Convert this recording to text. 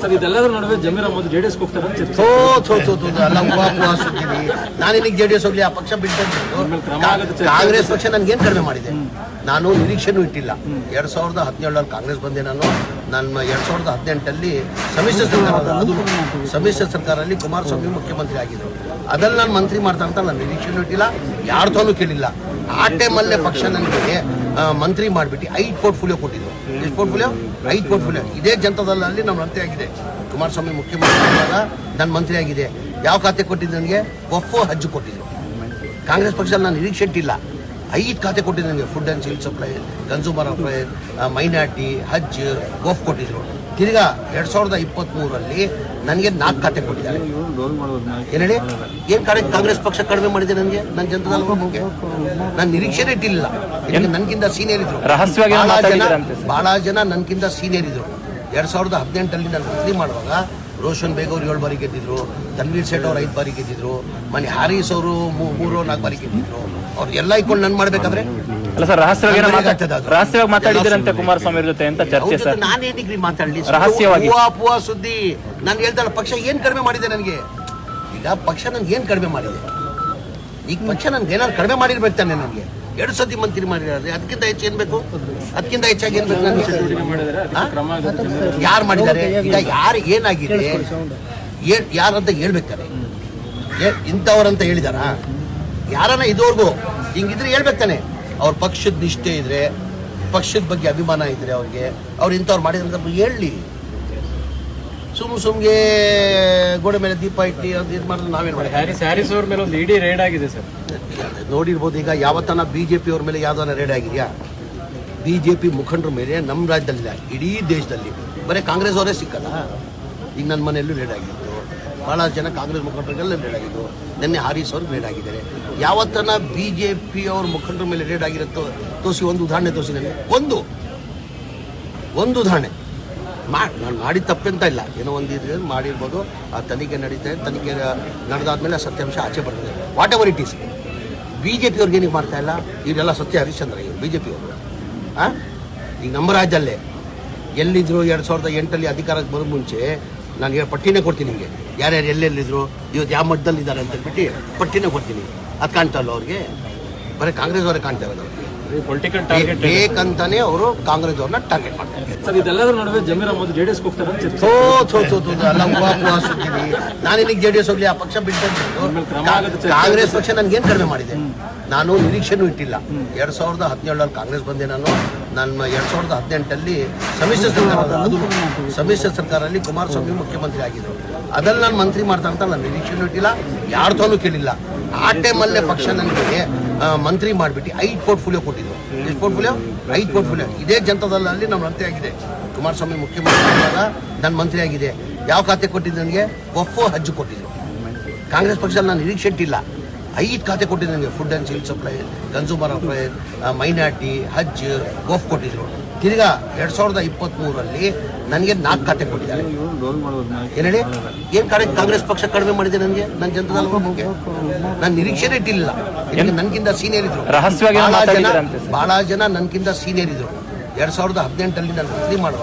Sir ಇದೆಲ್ಲದರ ನಡುವೆ Zameer Ahmed JDS ಹೋಗ್ತಾರೆ ಅಲ್ಲ ಉಪವಾಸ ಸುತ್ತೀನಿ. ನಾನಿಲ್ಲಿಗೆ ಜೆಡಿಎಸ್ ಹೋಗ್ಲಿ, ಆ ಪಕ್ಷ ಬಿಟ್ಟು ಕಾಂಗ್ರೆಸ್ ಪಕ್ಷ ನನ್ಗೇನ್ ಕಡಿಮೆ ಮಾಡಿದೆ? ನಾನು ನಿರೀಕ್ಷೆನೂ ಇಟ್ಟಿಲ್ಲ. 2017 ಕಾಂಗ್ರೆಸ್ ಬಂದೆ ನಾನು 2018 ಸಮ್ಮಿಶ್ರ ಸರ್ಕಾರ, ಅದು ಸಮ್ಮಿಶ್ರ ಸರ್ಕಾರದಲ್ಲಿ ಕುಮಾರಸ್ವಾಮಿ ಮುಖ್ಯಮಂತ್ರಿ ಆಗಿದ್ರು. ಅದ್ರಲ್ಲಿ ನಾನು ಮಂತ್ರಿ ಮಾಡ್ತಾ ಅಂತ ನಾನು ನಿರೀಕ್ಷೆನೂ ಇಟ್ಟಿಲ್ಲ, ಯಾರ್ದೂ ಕೇಳಿಲ್ಲ. ಆ ಟೈಮಲ್ಲೇ ಪಕ್ಷ ನನಗೆ ಮಂತ್ರಿ ಮಾಡಿಬಿಟ್ಟು 5 ಪೋರ್ಟ್ಫೋಲಿಯೋ ಕೊಟ್ಟಿದ್ರು. ಎಷ್ಟು ಪೋರ್ಟ್ಫೋಲಿಯೋ? 5 ಪೋರ್ಟ್ಫೋಲಿಯೋ. ಇದೇ ಜನತಾದಳಲ್ಲಿ ನಾನು ಮಂತ್ರಿ ಆಗಿದೆ. ಕುಮಾರಸ್ವಾಮಿ ಮುಖ್ಯಮಂತ್ರಿ ಆದಾಗ ನಾನು ಮಂತ್ರಿ ಆಗಿದೆ. ಯಾವ ಖಾತೆ ಕೊಟ್ಟಿದ್ದು ನನಗೆ? ವಫ್ ಹಜ್ ಕೊಟ್ಟಿದ್ರು. ಕಾಂಗ್ರೆಸ್ ಪಕ್ಷದಲ್ಲಿ ನಾನು ನಿರೀಕ್ಷೆ ಇಟ್ಟಿಲ್ಲ. 5 ಖಾತೆ ಕೊಟ್ಟಿದ್ದು ನನಗೆ. Food and civil supply, consumer affair, minority, ಹಜ್, ವಫ್ ಕೊಟ್ಟಿದ್ರು. ತಿರ್ಗಾ 2023 ನನಗೆ 4 ಖಾತೆ ಕೊಟ್ಟಿದ್ದಾರೆ. ಏನು ಹೇಳಿ? ಏನು ಕಾಂಗ್ರೆಸ್ ಪಕ್ಷ ಕಡಿಮೆ ಮಾಡಿದೆ ನನಗೆ? ನನ್ನ ಜನತಾದಳ ಬಗ್ಗೆ ನಾನು ನಿರೀಕ್ಷೆನೇ ಇಟ್ಟಿಲ್ಲ. ನನ್ಗಿಂತ ಸೀನಿಯರ್ ಇದ್ರು, ಬಹಳ ಜನ ನನ್ಗಿಂತ ಸೀನಿಯರ್ ಇದ್ರು. 2018 ನಾನು ಮಂತ್ರಿ ಮಾಡುವಾಗ ರೋಷನ್ ಬೇಗ್ ಅವರು 7 ಬಾರಿ ಗೆದ್ದಿದ್ರು, ತನ್ವೀರ್ ಸೇಠ್ ಅವರು 5 ಬಾರಿ ಗೆದ್ದಿದ್ರು, ಮನೆ ಹಾರೀಸ್ ಅವರು 3-4 ಬಾರಿ ಗೆದ್ದಿದ್ರು. ಅವ್ರು ಎಲ್ಲ ಇಟ್ಕೊಂಡು ನಾನು ಮಾಡ್ಬೇಕಾದ್ರೆ ಅಲ್ಲ ಸರ್, ರಹಸ್ಯವಾಗಿ ಮಾತಾಡಿದ್ರಂತೆ ಕುಮಾರಸ್ವಾಮಿ ಜೊತೆ ಅಂತ ಚರ್ಚೆ ಸರ್. ನಾನೇ ಡಿಗ್ರಿ ಮಾತಾಡಲಿ? ರಹಸ್ಯವಾಗಿ ಅಪುವ ಸುದ್ದಿ. ನಾನು ಹೇಳ್ತಾಳೆ ಪಕ್ಷ ಏನ್ ಕಡಿಮೆ ಮಾಡಿದೆ ನನಗೆ? ಈಗ ಪಕ್ಷ ನನ್ಗೆ ಏನ್ ಕಡಿಮೆ ಮಾಡಿದೆ? ಈಗ ಪಕ್ಷ ನನ್ಗೆ ಏನಾದ್ರು ಕಡಿಮೆ ಮಾಡಿರ್ಬೇಕು ತಾನೆ? ನನಗೆ 2 ಸತಿ ಮಂತ್ರಿ ಮಾಡಿರೋದು, ಅದಕ್ಕಿಂತ ಹೆಚ್ಚು ಏನ್ ಬೇಕು? ಅದಕ್ಕಿಂತ ಹೆಚ್ಚಾಗಿ ಏನ್ ಬೇಕು ನನಗೆ? ಯಾರು ಮಾಡಿದ್ದಾರೆ? ಈಗ ಯಾರು ಏನಾಗಿದೆ ಯಾರಂತ ಹೇಳ್ಬೇಕಾರೆ? ಇಂಥವ್ರಂತ ಹೇಳಿದಾರ? ಯಾರನ್ನ ಇದುವರೆಗೂ ಹಿಂಗಿದ್ರೆ ಹೇಳ್ಬೇಕಾನೆ. ಅವ್ರ ಪಕ್ಷದ ನಿಷ್ಠೆ ಇದ್ರೆ, ಪಕ್ಷದ ಬಗ್ಗೆ ಅಭಿಮಾನ ಇದ್ರೆ ಅವ್ರಿಗೆ, ಅವ್ರು ಇಂಥವ್ರು ಮಾಡಿದ್ರಂತ ಹೇಳಿ. ಸುಮ್ಗೆ ಗೋಡೆ ಮೇಲೆ ದೀಪ ಇಟ್ಟು ಅದು ಇದು ಮಾಡಿದ್ರೆ ನಾವೇನು ಮಾಡಿ? ಹ್ಯಾರಿಸ್ ಅವ್ರ ಮೇಲೆ ಒಂದು ಇಡೀ ರೇಡ್ ಆಗಿದೆ ಸರ್, ನೋಡಿರ್ಬೋದು. ಈಗ ಯಾವತ್ತನ ಬಿಜೆಪಿ ಅವ್ರ ಮೇಲೆ ಯಾವ್ದಾನ ರೇಡ್ ಆಗಿದೆಯಾ? ಬಿಜೆಪಿ ಮುಖಂಡರ ಮೇಲೆ ನಮ್ಮ ರಾಜ್ಯದಲ್ಲಿಲ್ಲ, ಇಡೀ ದೇಶದಲ್ಲಿ ಬರೀ ಕಾಂಗ್ರೆಸ್ ಅವರೇ ಸಿಕ್ಕಲ್ಲ. ಈಗ ನನ್ನ ಮನೆಯಲ್ಲೂ ರೇಡ್ ಆಗಿತ್ತು, ಬಹಳ ಜನ ಕಾಂಗ್ರೆಸ್ ಮುಖಂಡರಿಗೆಲ್ಲ ರೇಡ್ ಆಗಿದ್ದು. ನಿನ್ನೆ ಹಾರೀಸ್ ಅವ್ರಿಗೆ ರೇಡ್ ಆಗಿದ್ದಾರೆ. ಯಾವತ್ತನ ಬಿಜೆಪಿ ಅವ್ರ ಮುಖಂಡರ ಮೇಲೆ ರೇಡ್ ಆಗಿರುತ್ತೋ ತೋರಿಸಿ, ಒಂದು ಉದಾಹರಣೆ ತೋರಿಸಿ ನನಗೆ. ಒಂದು ಉದಾಹರಣೆ ನಾನು ಮಾಡಿದ ತಪ್ಪಂತ ಇಲ್ಲ, ಏನೋ ಒಂದು ಇದ್ರೆ ಮಾಡಿರ್ಬೋದು. ಆ ತನಿಖೆ ನಡೀತಾ ಇದೆ, ತನಿಖೆ ನಡೆದಾದ್ಮೇಲೆ ಸತ್ಯಾಂಶ ಆಚೆ ಬರ್ತದೆ. What ever it is. BJP ಅವ್ರಿಗೆ ಏನಕ್ಕೆ ಮಾಡ್ತಾ ಇಲ್ಲ? ಇವರೆಲ್ಲ ಸತ್ಯ ಹರಿಶ್ಚಂದ್ರ ಇವರು ಬಿಜೆಪಿ ಅವರು. ಈಗ ನಮ್ಮ ರಾಜ್ಯದಲ್ಲೇ ಎಲ್ಲಿದ್ರು 2008 ಅಧಿಕಾರಕ್ಕೆ ಬರೋ ಮುಂಚೆ ನಾನು ಪಟ್ಟಿನೇ ಕೊಡ್ತೀನಿ ನಿಮಗೆ. ಯಾರ್ಯಾರು ಎಲ್ಲೆಲ್ಲಿದ್ರು, ಇವತ್ತು ಯಾವ ಮಟ್ಟದಲ್ಲಿದ್ದಾರೆ ಅಂತ ಹೇಳ್ಬಿಟ್ಟು ಪಟ್ಟಿನೇ ಕೊಡ್ತೀನಿ. ಅದು ಕಾಣ್ತಾ ಇಲ್ಲ ಅವ್ರಿಗೆ? ಬರೀ ಕಾಂಗ್ರೆಸ್ ಅವರೇ ಕಾಣ್ತಾ ಇರೋದು. ಪೊಲಿಟಿಕಲ್ ಟಾರ್ಗೆಟ್ ಬೇಕಂತಾನೆ ಅವರು ಕಾಂಗ್ರೆಸ್ ಅವ್ರನ್ನ ಟಾರ್ಗೆಟ್ ಮಾಡ್ತಾರೆ. ಸರ್ ಇದೆಲ್ಲದರ ನಡುವೆ ಜಮೀರ್ ಅಹಮದ್ ಜೆಡಿಎಸ್ ಹೋಗ್ತಾರೆ ಅಲ್ಲ ಉಪವಾಸ ಸುತ್ತೀನಿ. ನಾನಿಲ್ಲಿಗೆ ಜೆಡಿಎಸ್ ಹೋಗ್ಲಿ, ಆ ಪಕ್ಷ ಬಿಟ್ಟು ಕಾಂಗ್ರೆಸ್ ಪಕ್ಷ ನನ್ಗೇನ್ ಕಡಿಮೆ ಮಾಡಿದೆ? ನಾನು ನಿರೀಕ್ಷೆನೂ ಇಟ್ಟಿಲ್ಲ. 2017 ಕಾಂಗ್ರೆಸ್ ಬಂದೆ ನಾನು 2018 ಸಮ್ಮಿಶ್ರ ಸರ್ಕಾರ, ಅದು ಸಮ್ಮಿಶ್ರ ಸರ್ಕಾರದಲ್ಲಿ ಕುಮಾರಸ್ವಾಮಿ ಮುಖ್ಯಮಂತ್ರಿ ಆಗಿದ್ರು. ಅದ್ರಲ್ಲಿ ನಾನು ಮಂತ್ರಿ ಮಾಡ್ತಾ ಅಂತ ನಾನು ನಿರೀಕ್ಷೆನೂ ಇಟ್ಟಿಲ್ಲ, ಯಾರ್ದೂ ಕೇಳಿಲ್ಲ. ಆ ಟೈಮಲ್ಲೇ ಪಕ್ಷ ನನಗೆ ಮಂತ್ರಿ ಮಾಡಿಬಿಟ್ಟು 5 ಪೋರ್ಟ್ಫೋಲಿಯೋ ಕೊಟ್ಟಿದ್ರು. ಎಷ್ಟು ಪೋರ್ಟ್ಫೋಲಿಯೋ? 5 ಪೋರ್ಟ್ಫೋಲಿಯೋ. ಇದೇ ಜನತಾದಳಲ್ಲಿ ನಾನು ಮಂತ್ರಿ ಆಗಿದೆ. ಕುಮಾರಸ್ವಾಮಿ ಮುಖ್ಯಮಂತ್ರಿ ಆದಾಗ ನಾನು ಮಂತ್ರಿ ಆಗಿದೆ. ಯಾವ ಖಾತೆ ಕೊಟ್ಟಿದ್ದು ನನಗೆ? ವಫ್ ಹಜ್ ಕೊಟ್ಟಿದ್ರು. ಕಾಂಗ್ರೆಸ್ ಪಕ್ಷದಲ್ಲಿ ನಾನು ನಿರೀಕ್ಷೆ ಇಟ್ಟಿಲ್ಲ. 5 ಖಾತೆ ಕೊಟ್ಟಿದ್ದು ನನಗೆ. Food and civil supply, consumer affair, minority, ಹಜ್, ವಫ್ ಕೊಟ್ಟಿದ್ರು. ತಿರ್ಗಾ 2023 ನನಗೆ 4 ಖಾತೆ ಕೊಟ್ಟಿದ್ದಾರೆ. ಏನು ಹೇಳಿ? ಏನು ಕಾಂಗ್ರೆಸ್ ಪಕ್ಷ ಕಡಿಮೆ ಮಾಡಿದೆ ನನಗೆ? ನನ್ನ ಜನತಾದಳ ಬಗ್ಗೆ ನಾನು ನಿರೀಕ್ಷೆನೇ ಇಟ್ಟಿಲ್ಲ. ನನ್ಗಿಂತ ಸೀನಿಯರ್ ಇದ್ರು, ಬಹಳ ಜನ ನನ್ಗಿಂತ ಸೀನಿಯರ್ ಇದ್ರು. 2018 ನಾನು ಮಂತ್ರಿ ಮಾಡುವಾಗ